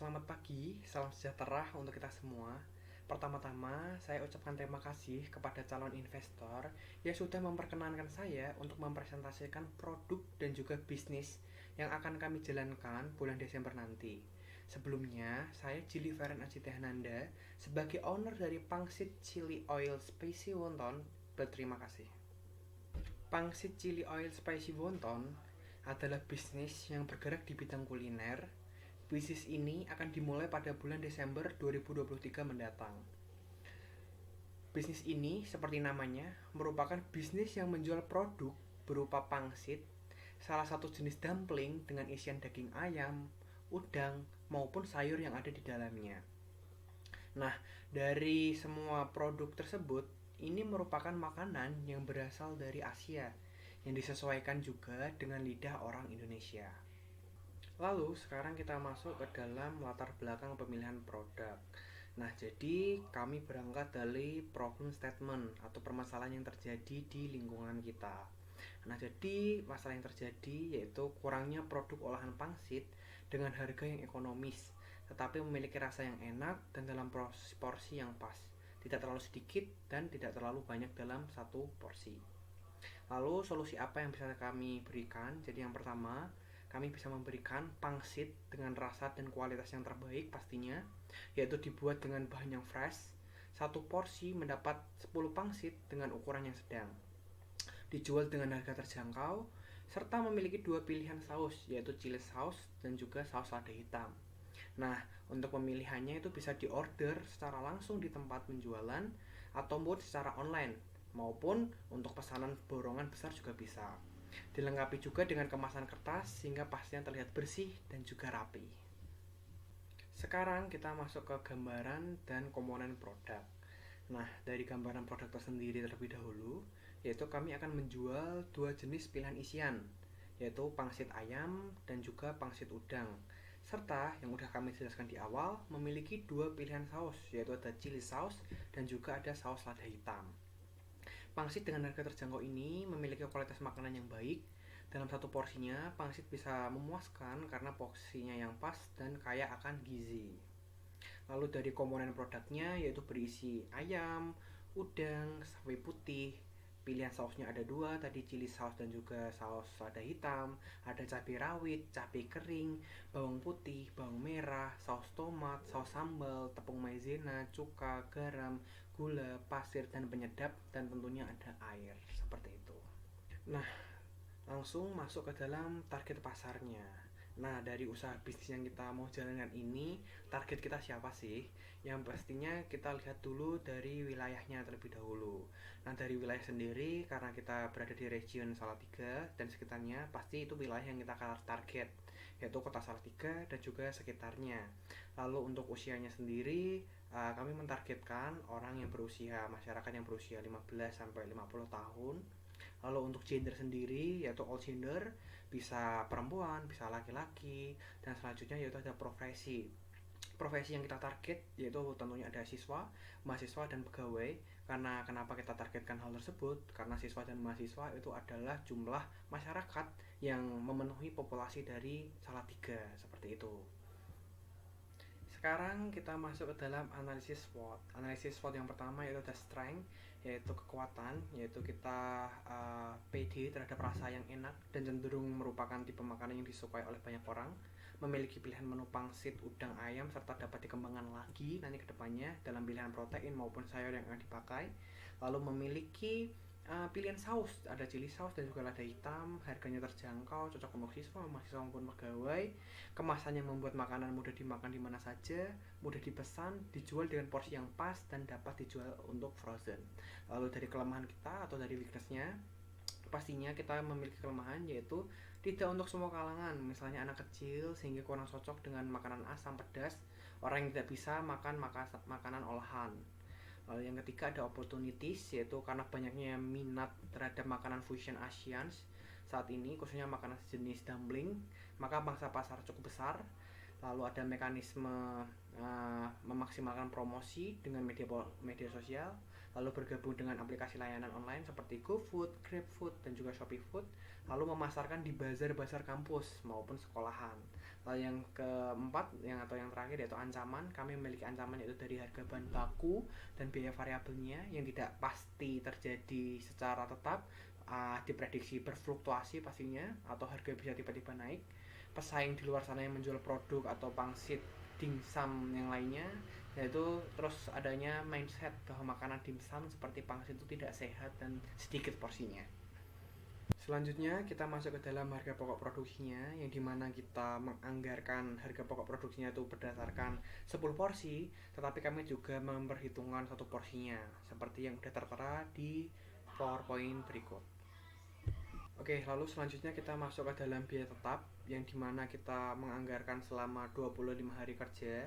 Selamat pagi, salam sejahtera untuk kita semua. Pertama-tama, saya ucapkan terima kasih kepada calon investor yang sudah memperkenankan saya untuk mempresentasikan produk dan juga bisnis yang akan kami jalankan bulan Desember nanti. Sebelumnya, saya Jili Feren Ajitehananda sebagai owner dari Pangsit Chili Oil Spicy Wonton berterima kasih. Pangsit Chili Oil Spicy Wonton adalah bisnis yang bergerak di bidang kuliner. Bisnis ini akan dimulai pada bulan Desember 2023 mendatang. Bisnis ini, seperti namanya, merupakan bisnis yang menjual produk berupa pangsit, salah satu jenis dumpling dengan isian daging ayam, udang, maupun sayur yang ada di dalamnya. Nah, dari semua produk tersebut, ini merupakan makanan yang berasal dari Asia, yang disesuaikan juga dengan lidah orang Indonesia. Lalu sekarang kita masuk ke dalam latar belakang pemilihan produk. Nah, jadi kami berangkat dari problem statement atau permasalahan yang terjadi di lingkungan kita. Nah, jadi masalah yang terjadi yaitu kurangnya produk olahan pangsit dengan harga yang ekonomis, tetapi memiliki rasa yang enak dan dalam porsi yang pas. Tidak terlalu sedikit dan tidak terlalu banyak dalam satu porsi. Lalu solusi apa yang bisa kami berikan? Jadi yang pertama, kami bisa memberikan pangsit dengan rasa dan kualitas yang terbaik pastinya, yaitu dibuat dengan bahan yang fresh. Satu porsi mendapat 10 pangsit dengan ukuran yang sedang. Dijual dengan harga terjangkau, serta memiliki dua pilihan saus, yaitu chili saus dan juga saus lada hitam. Nah, untuk pemilihannya itu bisa diorder secara langsung di tempat penjualan ataupun secara online, maupun untuk pesanan borongan besar juga bisa. Dilengkapi juga dengan kemasan kertas sehingga pastinya terlihat bersih dan juga rapi. Sekarang kita masuk ke gambaran dan komponen produk. Nah, dari gambaran produk tersendiri terlebih dahulu, yaitu kami akan menjual dua jenis pilihan isian, yaitu pangsit ayam dan juga pangsit udang. Serta yang udah kami jelaskan di awal, memiliki dua pilihan saus, yaitu ada chili saus dan juga ada saus lada hitam. Pangsit dengan harga terjangkau ini memiliki kualitas makanan yang baik. Dalam satu porsinya, pangsit bisa memuaskan karena porsinya yang pas dan kaya akan gizi. Lalu dari komponen produknya yaitu berisi ayam, udang, sawi putih. Pilihan sausnya ada dua, tadi chili saus dan juga saus lada hitam. Ada cabai rawit, cabai kering, bawang putih, bawang merah, saus tomat, saus sambal, tepung maizena, cuka, garam, gula, pasir, dan penyedap. Dan tentunya ada air, seperti itu. Nah, langsung masuk ke dalam target pasarnya. Nah, dari usaha bisnis yang kita mau jalankan ini, target kita siapa sih? Yang pastinya kita lihat dulu dari wilayahnya terlebih dahulu. Nah, dari wilayah sendiri, karena kita berada di region Salatiga dan sekitarnya, pasti itu wilayah yang kita target, yaitu kota Salatiga dan juga sekitarnya. Lalu untuk usianya sendiri, kami mentargetkan orang yang berusia, masyarakat yang berusia 15-50 tahun. Lalu untuk gender sendiri yaitu all gender, bisa perempuan, bisa laki-laki, dan selanjutnya yaitu ada profesi. Profesi yang kita target yaitu tentunya ada siswa, mahasiswa, dan pegawai. Karena kenapa kita targetkan hal tersebut? Karena siswa dan mahasiswa itu adalah jumlah masyarakat yang memenuhi populasi dari Salatiga, seperti itu. Sekarang kita masuk ke dalam analisis SWOT. Analisis SWOT yang pertama yaitu ada strength, yaitu kekuatan, yaitu kita PD terhadap rasa yang enak dan cenderung merupakan tipe makanan yang disukai oleh banyak orang. Memiliki pilihan menu pangsit, udang, ayam, serta dapat dikembangkan lagi nanti ke depannya dalam pilihan protein maupun sayur yang akan dipakai. Lalu memiliki pilihan saus, ada chili saus dan juga lada hitam. Harganya terjangkau, cocok untuk siswa, mahasiswa maupun pegawai. Kemasan yang membuat makanan mudah dimakan di mana saja, mudah dipesan, dijual dengan porsi yang pas, dan dapat dijual untuk frozen. Lalu dari kelemahan kita atau dari weaknessnya, pastinya kita memiliki kelemahan yaitu tidak untuk semua kalangan. Misalnya anak kecil sehingga kurang cocok dengan makanan asam pedas, orang yang tidak bisa makan makanan olahan. Lalu yang ketiga ada opportunities, yaitu karena banyaknya minat terhadap makanan fusion Asians saat ini, khususnya makanan jenis dumpling, maka pangsa pasar cukup besar. Lalu ada mekanisme memaksimalkan promosi dengan media sosial, lalu bergabung dengan aplikasi layanan online seperti GoFood, GrabFood, dan juga Shopee Food, lalu memasarkan di bazar-bazar kampus maupun sekolahan. Lalu yang keempat atau yang terakhir yaitu ancaman. Kami memiliki ancaman yaitu dari harga bahan baku dan biaya variabelnya yang tidak pasti terjadi secara tetap, diprediksi berfluktuasi pastinya, atau harga bisa tiba-tiba naik. Pesaing di luar sana yang menjual produk atau pangsit dimsum yang lainnya, yaitu terus adanya mindset bahwa makanan dimsum seperti pangsit itu tidak sehat dan sedikit porsinya. Selanjutnya kita masuk ke dalam harga pokok produksinya, yang dimana kita menganggarkan harga pokok produksinya itu berdasarkan 10 porsi, tetapi kami juga memperhitungkan satu porsinya seperti yang sudah tertera di PowerPoint berikut. Oke, lalu selanjutnya kita masuk ke dalam biaya tetap, yang dimana kita menganggarkan selama 25 hari kerja.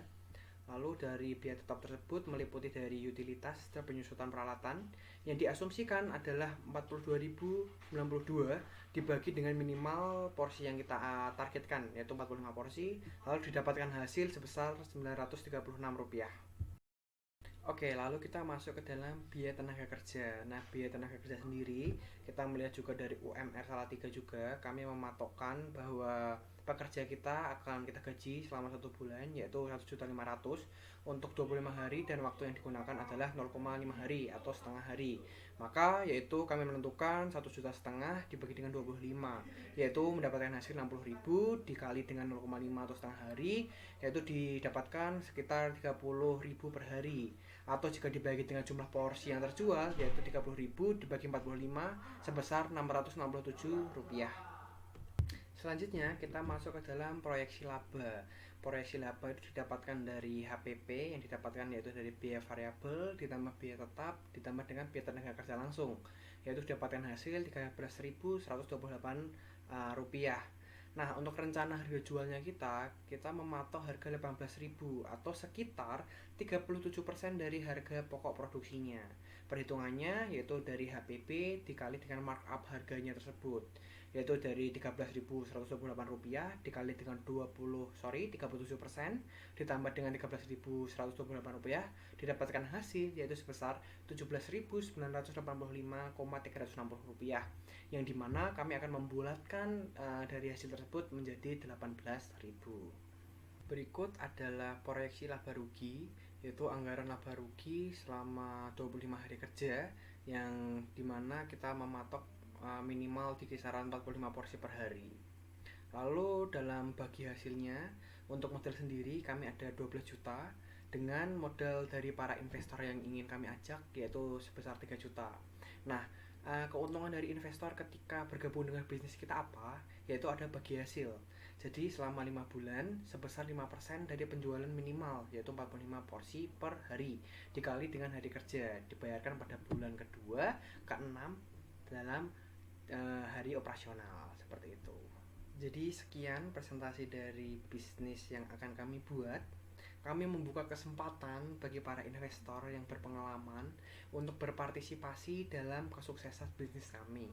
Lalu dari biaya tetap tersebut meliputi dari utilitas dan penyusutan peralatan yang diasumsikan adalah 42.092 dibagi dengan minimal porsi yang kita targetkan yaitu 45 porsi, lalu didapatkan hasil sebesar Rp936. Oke, lalu kita masuk ke dalam biaya tenaga kerja. Nah, biaya tenaga kerja sendiri kita melihat juga dari UMR Salatiga juga. Kami mematokkan bahwa pekerja kita akan kita gaji selama 1 bulan yaitu 1.500.000 untuk 25 hari, dan waktu yang digunakan adalah 0,5 hari atau setengah hari. Maka yaitu kami menentukan 1,5 juta dibagi dengan 25, yaitu mendapatkan hasil 60.000 dikali dengan 0,5 atau setengah hari, yaitu didapatkan sekitar 30.000 per hari. Atau jika dibagi dengan jumlah porsi yang terjual yaitu 30.000 dibagi 45 sebesar Rp667. Selanjutnya kita masuk ke dalam proyeksi laba. Proyeksi laba itu didapatkan dari HPP yang didapatkan yaitu dari biaya variabel ditambah biaya tetap ditambah dengan biaya tenaga kerja langsung, yaitu didapatkan hasil Rp13.128. Nah, untuk rencana harga jualnya kita mematok harga 18.000 atau sekitar 37% dari harga pokok produksinya. Perhitungannya yaitu dari HPP dikali dengan markup harganya tersebut, yaitu dari Rp13.128 dikali dengan 37% ditambah dengan Rp13.128 didapatkan hasil yaitu sebesar Rp17.985,360, yang dimana kami akan membulatkan dari hasil tersebut menjadi 18.000. Berikut adalah proyeksi laba rugi, yaitu anggaran laba rugi selama 25 hari kerja, yang dimana kita mematok minimal di kisaran 45 porsi per hari. Lalu dalam bagi hasilnya, untuk modal sendiri kami ada 12 juta dengan modal dari para investor yang ingin kami ajak yaitu sebesar 3 juta. Nah, keuntungan dari investor ketika bergabung dengan bisnis kita apa? Yaitu ada bagi hasil. Jadi selama 5 bulan sebesar 5% dari penjualan minimal yaitu 45 porsi per hari dikali dengan hari kerja dibayarkan pada bulan kedua ke-6 dalam hari operasional, seperti itu. Jadi sekian presentasi dari bisnis yang akan kami buat. Kami membuka kesempatan bagi para investor yang berpengalaman untuk berpartisipasi dalam kesuksesan bisnis kami.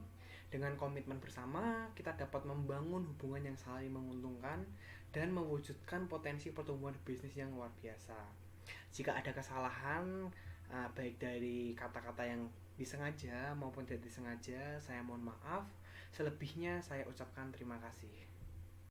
Dengan komitmen bersama, kita dapat membangun hubungan yang saling menguntungkan dan mewujudkan potensi pertumbuhan bisnis yang luar biasa. Jika ada kesalahan, baik dari kata-kata yang disengaja maupun tidak disengaja, saya mohon maaf. Selebihnya saya ucapkan terima kasih.